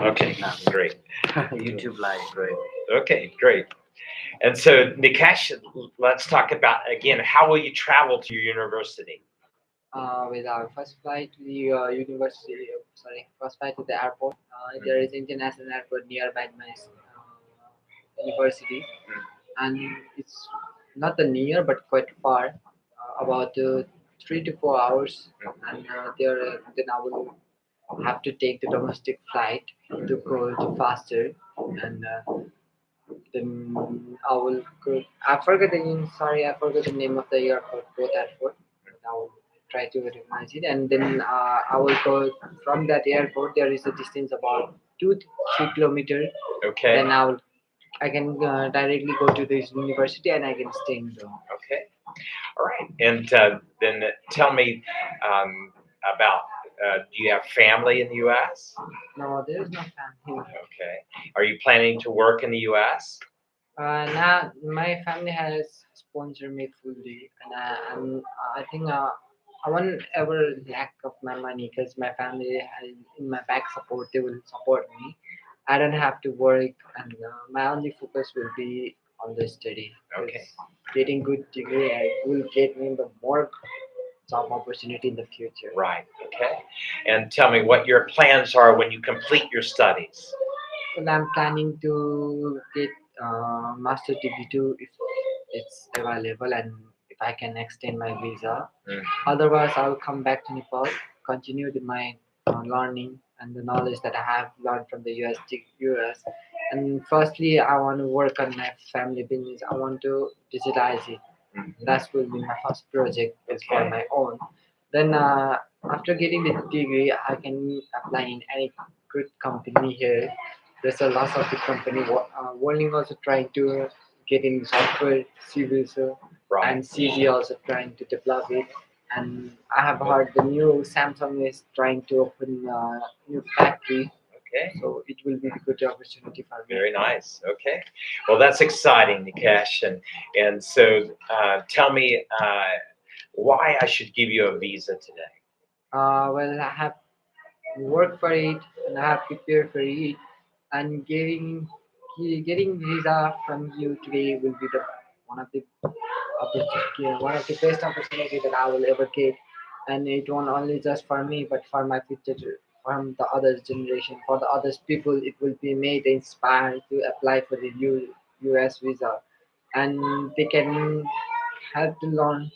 Okay, No, great. YouTube Live, right? Okay, great. And so, Nikesh, let's talk about again. How will you travel to your university? With our first flight to the university, first flight to the airport. There is international airport nearby my university, and it's not the near but quite far, about 3 to 4 hours. And then I will have to take the domestic flight to go to faster, and then I will go. I forgot the name of the airport, both airport. But I will try to recognize it, and then I will go from that airport. There is a distance about 2 to 3 kilometers. Okay. Then I can directly go to this university and I can stay in the. Okay. All right. And then tell me about. Do you have family in the U.S.? No, there is no family. Okay. Are you planning to work in the U.S.? Now my family has sponsored me fully, and I think I won't ever lack of my money because my family has in my back support. They will support me. I don't have to work, and my only focus will be on the study. 'Cause Okay. getting good degree will get me the more job opportunity in the future. Right. Okay. And tell me what your plans are when you complete your studies. Well, I'm planning to get master degree too if it's available and if I can extend my visa. Mm. Otherwise, I'll come back to Nepal, continue my learning and the knowledge that I have learned from the US. And firstly, I want to work on my family business. I want to digitize it. Mhm. That will be my first project is for Okay. my own. Then after getting the degree, I can apply in any good company here. There's a lot of good company. Warning also trying to get in software, civil, so Right. and CG also trying to develop it. And I have heard the new Samsung is trying to open a new factory, Okay. so it will be a good opportunity for me. Very nice. Okay. Well, that's exciting, Nikesh. And so tell me why I should give you a visa today. Well, I have worked for it and I have prepared for it, and getting visa from you today will be the one of the one of the best opportunity that I will ever get, and it won't only just for me but for my future, from the other generation, for the others people, it will be made inspired to apply for the US visa, and they can help to learn,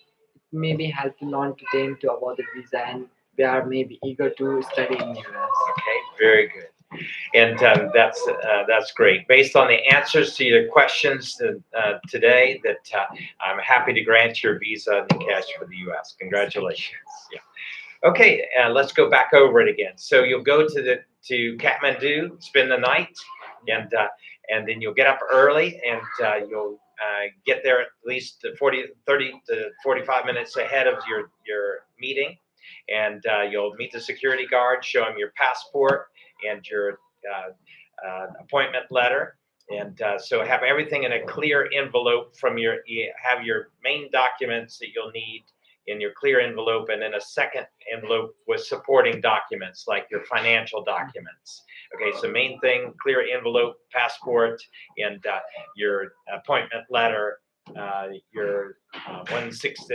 maybe help to learn to them to about the visa, and they are maybe eager to study in US. Okay. Very good. And that's great. Based on the answers to your questions today, that I'm happy to grant your visa, Nikesh, for the U.S. Congratulations. Yeah. Okay, let's go back over it again. So you'll go to Kathmandu, spend the night, and then you'll get up early, and you'll get there at least 30 to 45 minutes ahead of your meeting, and you'll meet the security guard, show him your passport and your appointment letter. And so have everything in a clear envelope from you have your main documents that you'll need in your clear envelope, and then a second envelope with supporting documents like your financial documents. Okay, so main thing, clear envelope, passport, and your appointment letter, your 160,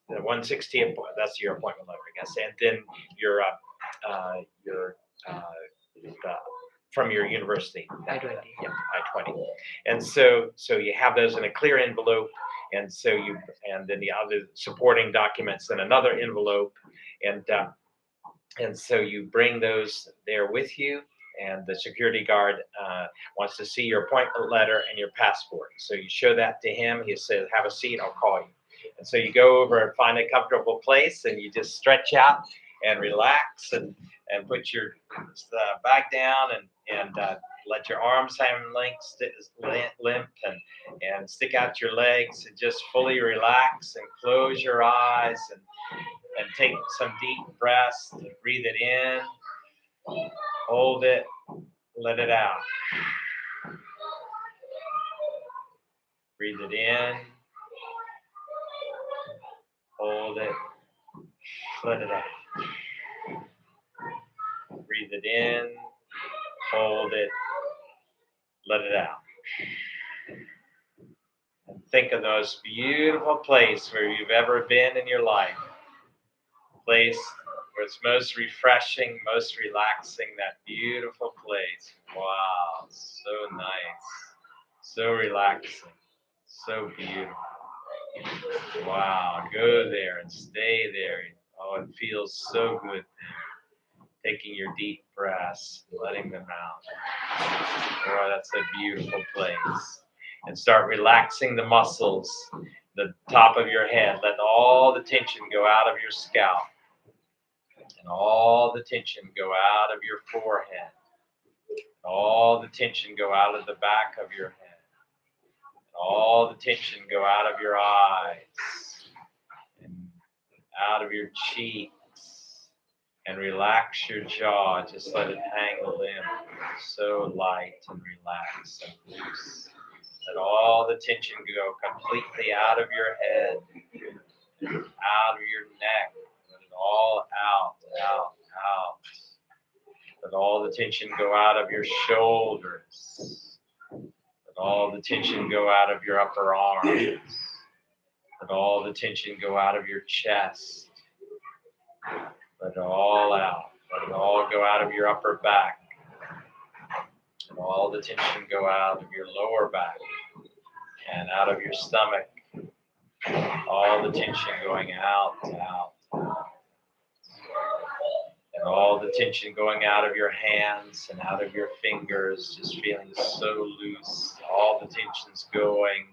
the 160, that's your appointment letter, I guess, and then your the, from your university. I-20. Yeah, I-20. And so you have those in a clear envelope, and then the other supporting documents in another envelope, and so you bring those there with you, and the security guard wants to see your appointment letter and your passport. So you show that to him. He says, "Have a seat. I'll call you." And so you go over and find a comfortable place, and you just stretch out and relax, and put your bag down, and let your arms hang limp, and stick out your legs, and just fully relax and close your eyes, and take some deep breaths. Breathe it in, hold it, let it out. Breathe it in, hold it, let it out. Breathe it in, Hold it. Let it out. And think of the most beautiful place where you've ever been in your life. Place where it's most refreshing, most relaxing, that beautiful place. Wow, so nice, so relaxing, so beautiful. Wow, go there and stay there. Oh, it feels so good there. Taking your deep breaths, letting them out. Oh, that's a beautiful place. And start relaxing the muscles, the top of your head. Let all the tension go out of your scalp. And all the tension go out of your forehead. All the tension go out of the back of your head. All the tension go out of your eyes and out of your cheeks. And relax your jaw. Just let it hang limp. So light and relaxed and loose. Let all the tension go completely out of your head, out of your neck. Let it all out, out, out. Let all the tension go out of your shoulders. Let all the tension go out of your upper arms. Let all the tension go out of your chest. Let it all out. Let it all go out of your upper back. Let all the tension go out of your lower back and out of your stomach. All the tension going out, out, out. And all the tension going out of your hands and out of your fingers, just feeling so loose. All the tension's going,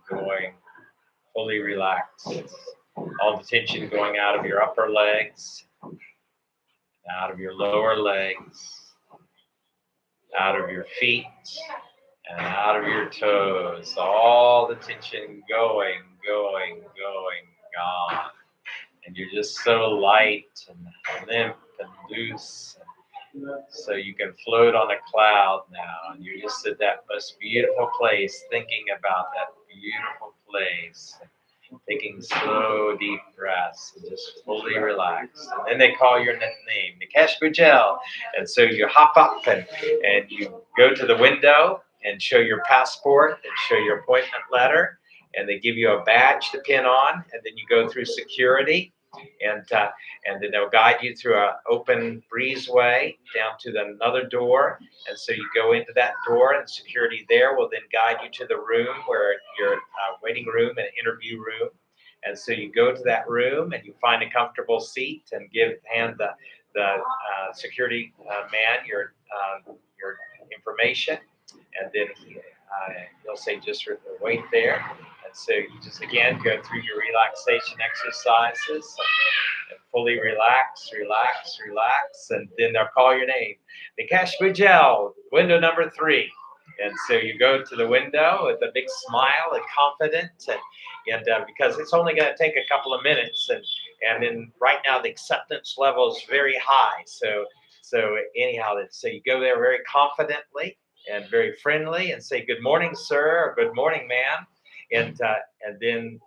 fully relaxed. All the tension going out of your upper legs, out of your lower legs, out of your feet, and out of your toes. All the tension going, gone. And you're just so light and limp and loose. So you can float on a cloud now. And you're just at that most beautiful place, thinking about that beautiful place. Taking slow, deep breaths and just fully relax. And then they call your name, Nikesh Bujel. And so you hop up and you go to the window and show your passport and show your appointment letter. And they give you a badge to pin on. And then you go through security. And then they'll guide you through an open breezeway down to another door. And so you go into that door, and security there will then guide you to the room where your waiting room and interview room. And so you go to that room and you find a comfortable seat and hand the security man your information, and then he'll say just wait there. And so you just again go through your relaxation exercises and fully relax, and then they'll call your name, Nikesh Bujel, window number 3. And so you go to the window with a big smile and confidence, and because it's only going to take a couple of minutes, and then right now the acceptance level is very high. So anyhow, so you go there very confidently and very friendly, and say good morning, sir, or good morning, ma'am. And then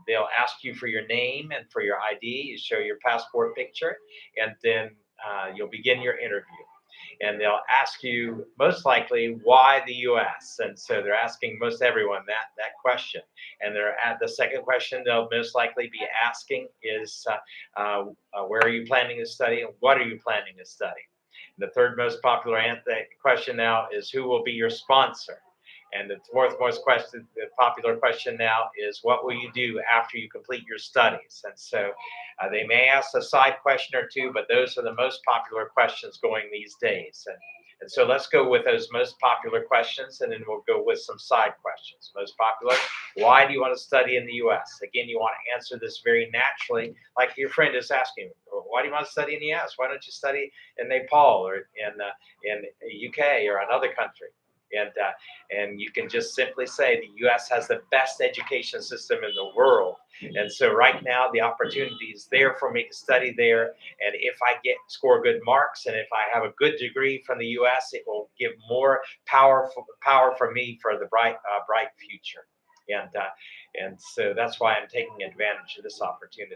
they'll ask you for your name and for your ID. You show your passport picture, and then you'll begin your interview. And they'll ask you most likely why the U.S. And so they're asking most everyone that question. And they're at the second question they'll most likely be asking is where are you planning to study and what are you planning to study? And the third most popular question now is who will be your sponsor? And the fourth most popular question now is what will you do after you complete your studies? And so they may ask a side question or two, but those are the most popular questions going these days. And so let's go with those most popular questions, and then we'll go with some side questions. Most popular, why do you want to study in the U.S.? Again, you want to answer this very naturally, like your friend is asking, why do you want to study in the U.S.? Why don't you study in Nepal or in the U.K. or another country? And you can just simply say the U.S. has the best education system in the world. And so right now the opportunity is there for me to study there. And if I score good marks and if I have a good degree from the U.S., it will give more power for me for the bright future. And so that's why I'm taking advantage of this opportunity.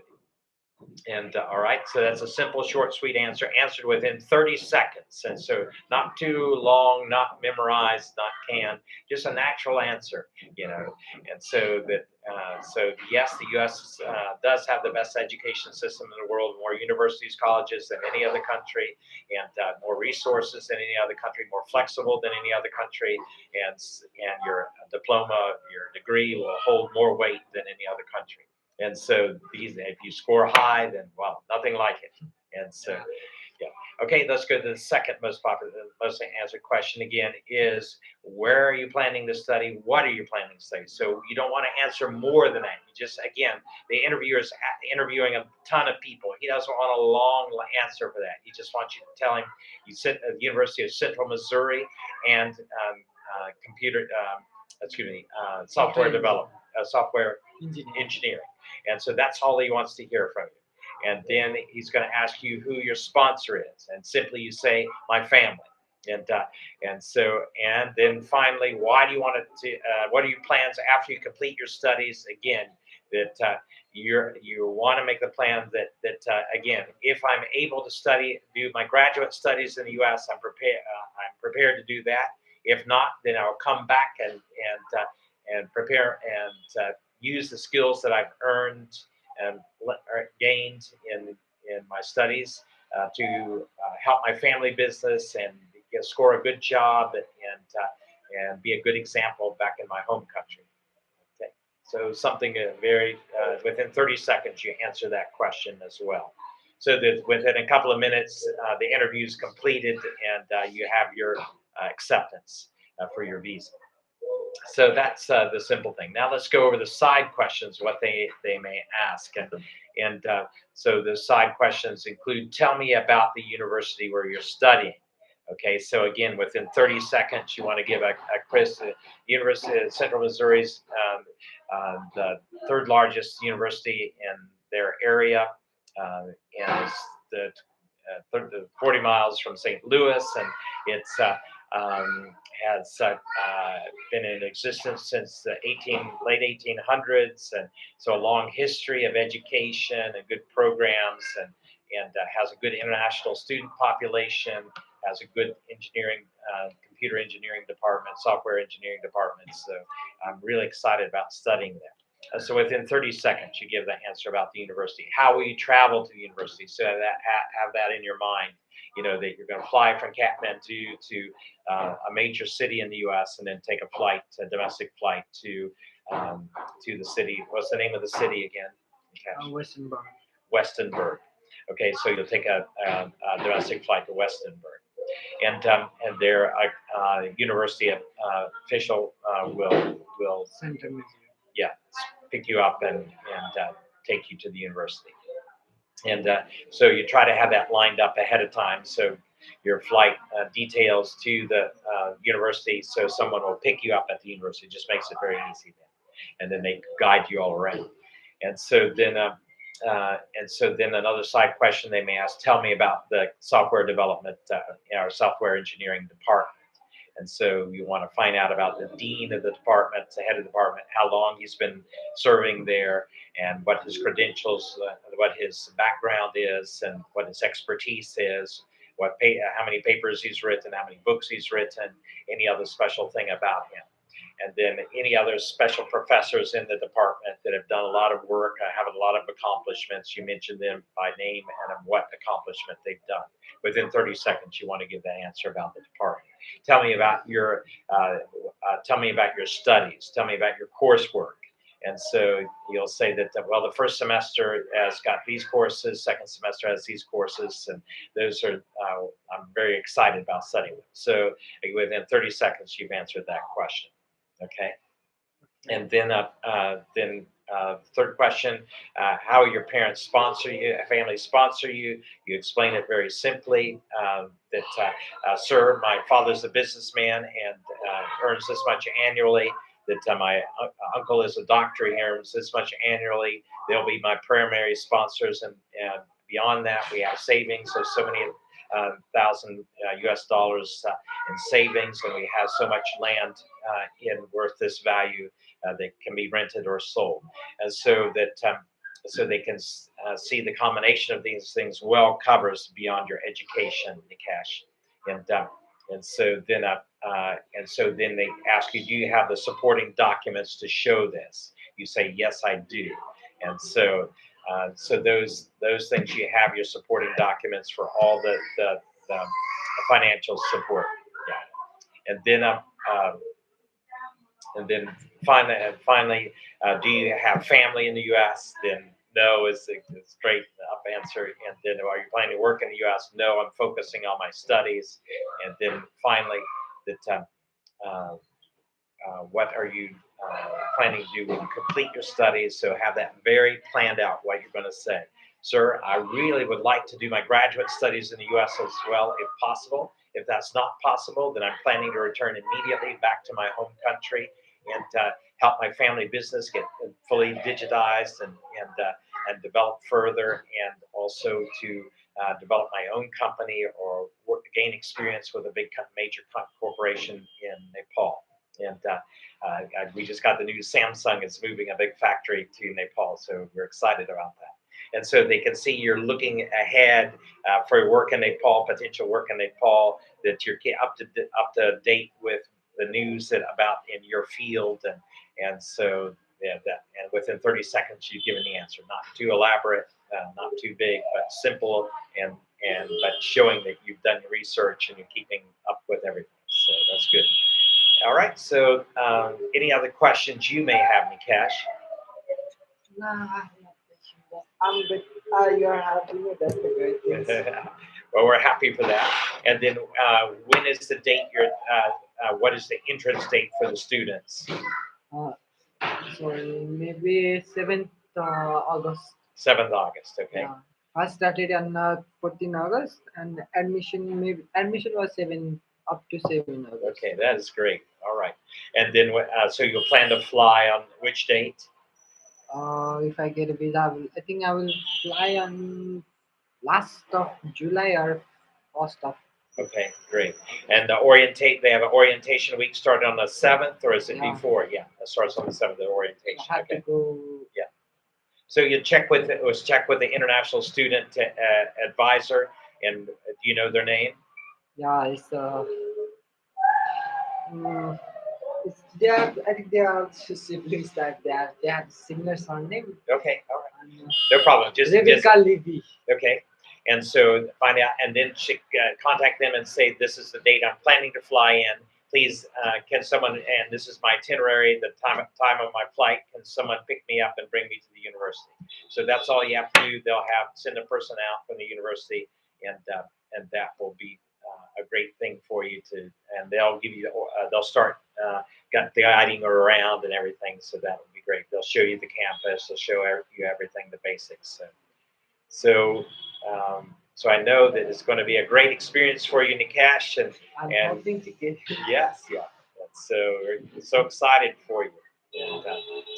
And all right, so that's a simple, short, sweet answer, answered within 30 seconds. And so not too long, not memorized, not canned, just a natural answer, you know. And so that, so yes, the U.S. Does have the best education system in the world, more universities, colleges than any other country, and more resources than any other country, more flexible than any other country, and your diploma, your degree will hold more weight than any other country. And so these, if you score high, then well, nothing like it. And so, yeah. Okay, let's go to the second most popular, most answered question again is where are you planning to study? What are you planning to study? So you don't want to answer more than that. You just, again, the interviewer is interviewing a ton of people. He doesn't want a long answer for that. He just wants you to tell him you sit at the University of Central Missouri and computer, software development, software engineering. And so that's all he wants to hear from you. And then he's going to ask you who your sponsor is, and simply you say, "My family." And then finally, why do you want to? What are your plans after you complete your studies? Again, that you want to make the plan that again, if I'm able to do my graduate studies in the U.S., I'm prepared to do that. If not, then I'll come back and prepare and use the skills that I've earned and gained in my studies to help my family business and score a good job and be a good example back in my home country. Okay, so something very within 30 seconds you answer that question as well. So that within a couple of minutes the interview is completed and you have your acceptance for your visa. So that's the simple thing. Now let's go over the side questions, what they may ask. And so the side questions include, tell me about the university where you're studying. Okay, so again, within 30 seconds, you want to give a quiz. The University of Central Missouri's the third largest university in their area, and it's the 40 miles from St. Louis, and it's has been in existence since the late 1800s, and so a long history of education and good programs, and has a good international student population, has a good computer engineering department, software engineering department. So I'm really excited about studying there. So within 30 seconds, you give the answer about the university. How will you travel to the university? So have that in your mind. You know that you're going to fly from Kathmandu to a major city in the U.S. and then take a domestic flight to the city. What's the name of the city again? Westonburg. Westonburg. Okay, so you'll take a domestic flight to Westonburg, and their university official will Central Missouri. yeah pick you up and take you to the university. And so you try to have that lined up ahead of time. So your flight details to the university, so someone will pick you up at the university. It just makes it very easy then. And then they guide you all around. And so then another side question they may ask, tell me about the software development or software engineering department. And so you want to find out about the dean of the department, the head of the department, how long he's been serving there, and what his credentials, what his background is, and what his expertise is, how many papers he's written, how many books he's written, any other special thing about him. And then any other special professors in the department that have done a lot of work, have a lot of accomplishments. You mentioned them by name and what accomplishment they've done. Within 30 seconds, you want to give that answer about the department. Tell me about your studies. Tell me about your coursework. And so you'll say that, well, the first semester has got these courses, second semester has these courses, and those are, I'm very excited about studying them. So within 30 seconds, you've answered that question. Okay. And then third question, how your parents sponsor you, family sponsor you. You explain it very simply sir, my father's a businessman and earns this much annually. That my uncle is a doctor, he earns this much annually. They'll be my primary sponsors, and beyond that, we have savings. So many thousand US dollars in savings, and we have so much land worth this value that can be rented or sold. And so that so they can see the combination of these things well covers beyond your education, Nikesh. And and so then they ask you, do you have the supporting documents to show this? You say, yes, I do. And so those things you have your supporting documents for all the financial support. Yeah. And then finally, do you have family in the U.S.? Then no is a straight up answer. And then are you planning to work in the U.S.? No, I'm focusing on my studies. And then finally, that what are you planning to do when you complete your studies? So have that very planned out what you're going to say. Sir, I really would like to do my graduate studies in the U.S. as well, if possible. If that's not possible, then I'm planning to return immediately back to my home country and help my family business get fully digitized and develop further, and also to develop my own company or gain experience with a big major corporation in Nepal. And we just got the news Samsung is moving a big factory to Nepal, so we're excited about that. And so they can see you're looking ahead for work in Nepal, potential work in Nepal, that you're up to date with the news about in your field, and so and within 30 seconds you've given the answer. Not too elaborate, not too big, but simple, and but showing that you've done your research and you're keeping up with everything. So that's good. All right. So, any other questions you may have, Nikesh? No, I have no question. I'm good. You're happy with that. The great things. Well, we're happy for that. And then, when is the date? What is the entrance date for the students? Uh, so maybe 7th August. 7th August. Okay. Yeah. I started on 14 August, and admission was 7 up to 7 August. Okay, that is great. All right. And then, so you'll plan to fly on which date? If I get a visa, I think I will fly on last of July or first of. Okay, great. And they have an orientation week starting on the 7th, or is it Yeah. before? Yeah, it starts on the 7th, the orientation. I have to Okay. go. So you check with the international student advisor, and do you know their name? Yeah, mm, they are. I think they are siblings that they have similar surname. Okay, all right, And, no problem. Just Rebecca Levy. okay. And so find out, and then contact them and say, this is the date I'm planning to fly in. Please, can someone, and this is my itinerary, the time of my flight, can someone pick me up and bring me to the university? So that's all you have to do. They'll send a person out from the university, and that will be a great thing for you to, and they'll give you, they'll start guiding her around and everything. So that would be great. They'll show you the campus. They'll show you everything, the basics. So I know that it's going to be a great experience for you, Nikesh, I'm and hoping to get. yes, yeah. So we're so excited for you. And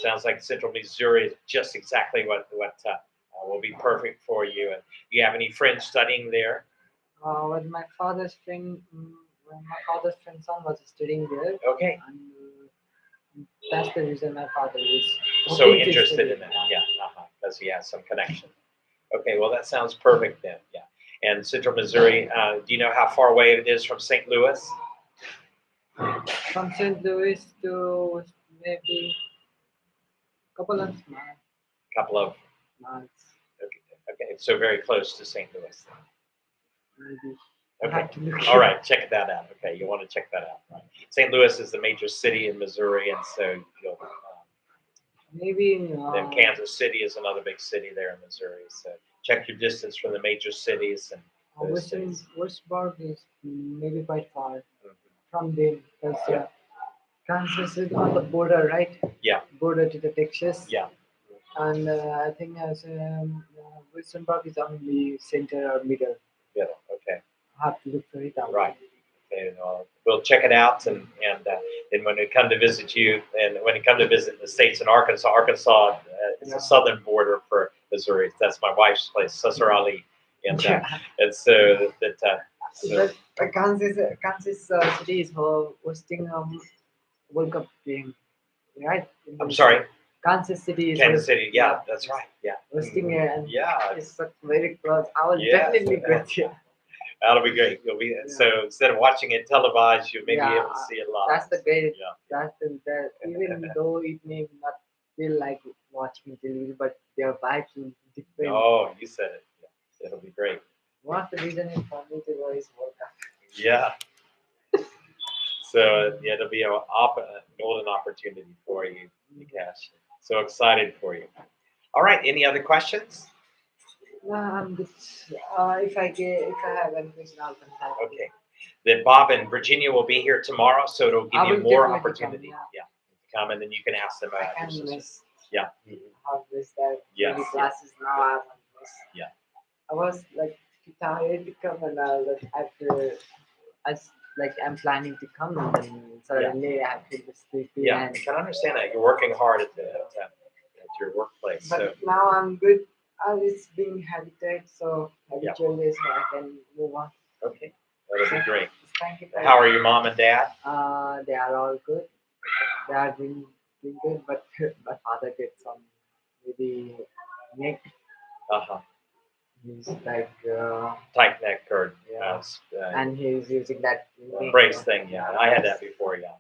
sounds like Central Missouri is just exactly what will be perfect for you. And do you have any friends studying there? When my father's friend, when my father's friend's son was studying there, Okay, and that's the reason my father is so hoping to interested study. in that, yeah, because he has some connection. Okay, well that sounds perfect then. Yeah. And Central Missouri, do you know how far away it is from St. Louis? From St. Louis to maybe couple of Couple of miles, okay, so very close to St. Louis. maybe. I Okay. have to look All it right, check that out. Okay, you want to check that out. Right. St. Louis is the major city in Missouri, and so you'll. Maybe Then Kansas City is another big city there in Missouri. So check your distance from the major cities and those cities. Westburg is maybe quite far Mhm. from them because Yeah. Kansas is on the border, right? Yeah. Border to the Texas. Yeah. And I think as Wilsonburg is on the center or middle. Yeah. Okay. I have to look for it out. Right. Okay. We'll check it out, and then when we come to visit you, and when we come to visit the states in Arkansas is the southern border for Missouri. That's my wife's place, Susser Ali, and and so that. But Kansas City is hosting World Cup game, right? I'm sorry. Kansas City is Kansas City. Yeah, that's right. Yeah. hosting it, and Yeah. it's such very close. I will Yes. definitely go there. That'll be great. You'll be so instead of watching it televised, you'll maybe be Yeah, able to see it live. That's the great. Yeah. That's the even though it may not feel like watching television, but their vibes will be different. Oh, you said it. Yeah. It'll be great. One of the reasons for me to go is work out. Yeah. So yeah, it'll be an golden opportunity for you, Nikesh. So excited for you. All right. Any other questions? No, I'm just, if I have any question, I'll contact you. Okay. That Bob and Virginia will be here tomorrow, so it'll give I you will more definitely opportunity. come, Yeah. Come and then you can ask them I about your can sister. miss. Yeah. Have this that Yes, many yes. classes now. I won't miss. Yeah. I was like tired to come, and like after I'm planning to come, and then suddenly I have to be sleepy. Yeah. I And can understand that. You're working hard at your workplace. but So now I'm good. I was being habited, so Yeah. habitually, so I can move on. okay. That'll be great. Thank you. For How are your mom and dad? They are all good. They are doing good, but my father did some maybe neck. Uh-huh. He's like, Tight neck or Yeah. And he's using that neck, brace thing. Yeah. I had that before. Yeah.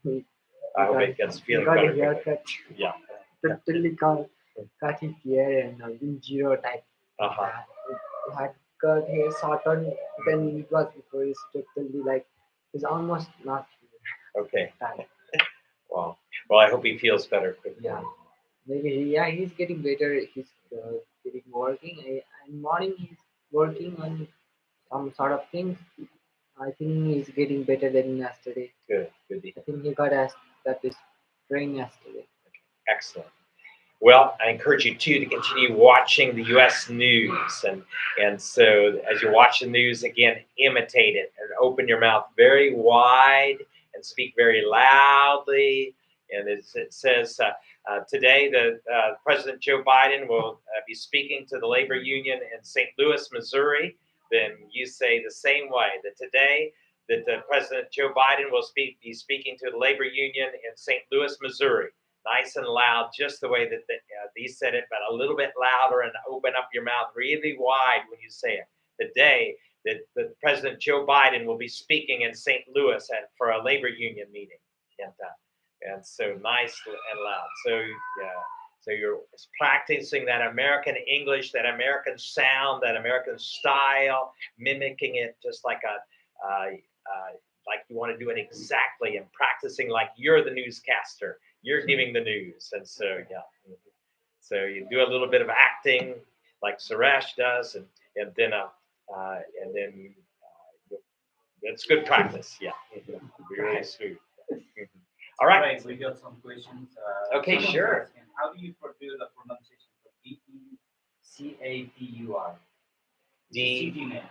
He, I hope got- it gets he feeling got a better. haircut. Yeah. Totally cut his hair and in zero type. Uh-huh. He had cut hair short on then it was before. He's totally like he's almost not Okay. time. Wow. Well, I hope he feels better quickly. Yeah. Maybe he's getting better. He's getting working. And morning he's working on some sort of things. I think he's getting better than yesterday. Good. Good. I think he got asked that is brain yesterday. Excellent. Well, I encourage you too to continue watching the U.S. news, and so as you watch the news again, imitate it and open your mouth very wide and speak very loudly. And as it says today, President Joe Biden will be speaking to the labor union in St. Louis, Missouri. Then you say the same way that today that President Joe Biden will be speaking to the labor union in St. Louis, Missouri. Nice and loud, just the way that these said it, but a little bit louder and open up your mouth really wide when you say it. Today, that President Joe Biden will be speaking in St. Louis for a labor union meeting, and so nice and loud. So you're practicing that American English, that American sound, that American style, mimicking it just like like you want to do it exactly, and practicing like you're the newscaster. You're giving the news, and so so you do a little bit of acting like Suresh does, and then it's good practice. Yeah, really smooth. All right. We got some questions. Okay, someone's sure. asking, how do you produce the pronunciation for DECATUR?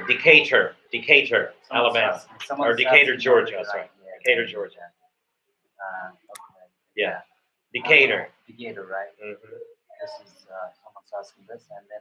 DECATUR. Decatur, Alabama, or Decatur, Georgia. That's right. Decatur, Georgia. Okay. Yeah, Decatur. Decatur, right? Mhm. This is someone's asking this, and then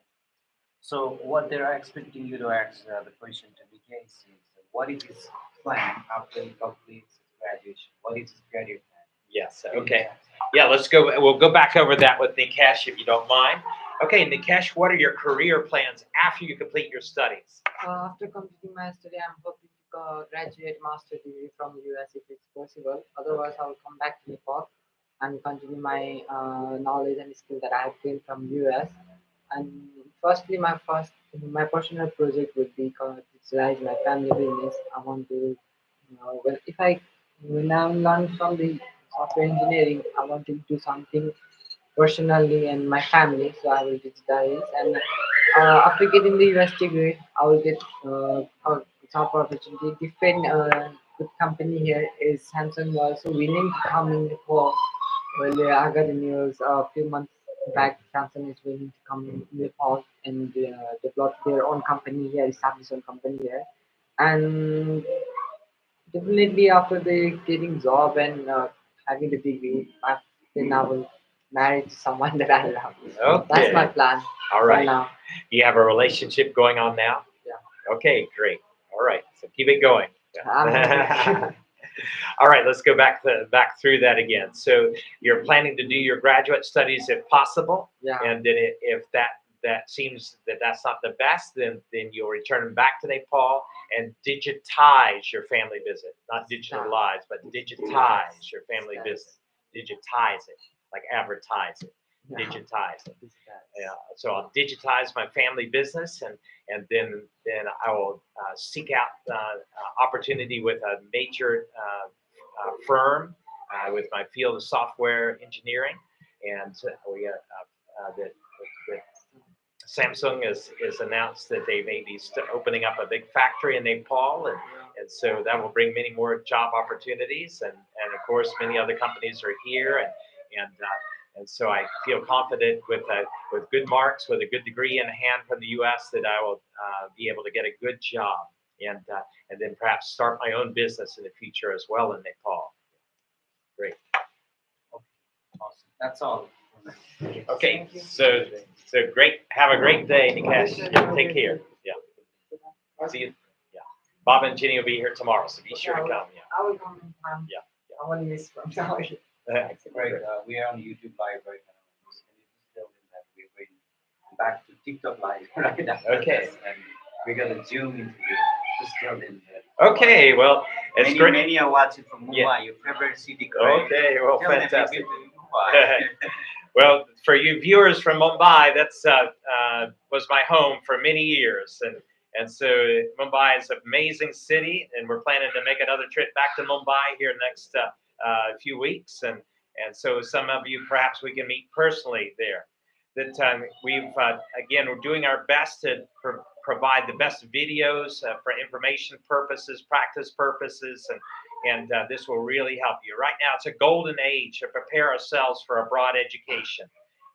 so what they're expecting you to ask the question to BK is what is his plan after he completes his graduation? What is his career plan? Yes. Okay. Yeah. Let's go. We'll go back over that with Nikesh if you don't mind. Okay, Nikesh, what are your career plans after you complete your studies? After completing my study, I'm hoping to graduate master degree from US if it's possible. Otherwise, I will come back to Nepal and continue my knowledge and skill that I have gained from US. And firstly, my personal project would be to digitalize my family business. I want to, when I learn from the software engineering, I want to do something personally and my family. So I will digitize and after getting the US degree, I will get a job opportunity. Different good company here is Samsung was also willing to come in Nepal. Well, I got the news a few months back. Samsung is willing to come in Nepal and develop their own company here, establish own company here. And definitely after the getting job and having the degree, then I will marry to someone that I love. That's my Okay. plan All right right. now. You have a relationship going on now? Yeah. Okay, great. All right. So keep it going. I'm happy. All right, let's go back through that again. So you're planning to do your graduate studies if possible, Yeah. and then if that seems that that's not the best, then you'll return back to Nepal and digitize your family visit, not digitalize, but digitize your family visit, digitize it, like advertise it, Yeah. digitize it. This guy. Yeah, so I'll digitize my family business, and then I will seek out opportunity with a major firm with my field of software engineering, and we that Samsung has announced that they may be opening up a big factory in Nepal, and so that will bring many more job opportunities, and of course many other companies are here, and so I feel confident with good marks, with a good degree in hand from the U.S. that I will be able to get a good job, and then perhaps start my own business in the future as well in Nepal. Great. Awesome. That's all. Okay, so great. Have a great day, Nikesh. Take care. Yeah. See you. Yeah. Bob and Jenny will be here tomorrow, so be sure to come. Yeah. I will come in time. Yeah. I want to miss from now. Great. We are on YouTube Live right now. Can you just tell them that we're going back to TikTok Live right after Okay. this, and we're gonna zoom into you. Just tell them that. Okay. Well, it's Many, great. many are watching from Mumbai, Yeah. your favorite city. Correct? Okay. Well, Tell them fantastic. we've been to Mumbai. Well, for you viewers from Mumbai, that's was my home for many years, and so Mumbai is an amazing city, and we're planning to make another trip back to Mumbai here next few weeks, and so some of you perhaps we can meet personally there. That we've again we're doing our best to provide the best videos for information purposes, practice purposes, and this will really help you. Right now, it's a golden age to prepare ourselves for a broad education,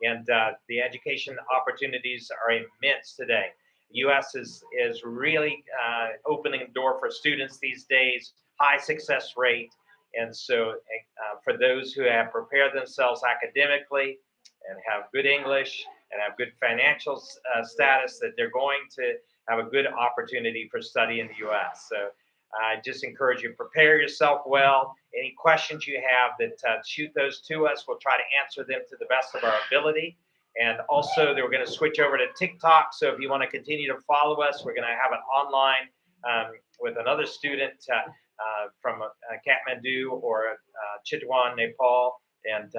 and the education opportunities are immense today. U.S. is really opening the door for students these days, high success rate, and so for those who have prepared themselves academically and have good English and have good financial status, that they're going to have a good opportunity for study in the U.S. So I just encourage you to prepare yourself well. Any questions you have, that shoot those to us. We'll try to answer them to the best of our ability. And also, we're going to switch over to TikTok. So if you want to continue to follow us, we're going to have an online with another student from Kathmandu or Chitwan, Nepal, and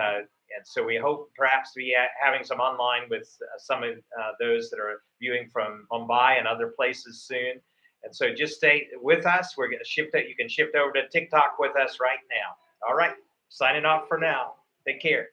so we hope perhaps to be having some online with some of those that are viewing from Mumbai and other places soon. And so just stay with us. We're going to shift it. You can shift over to TikTok with us right now. All right. Signing off for now. Take care.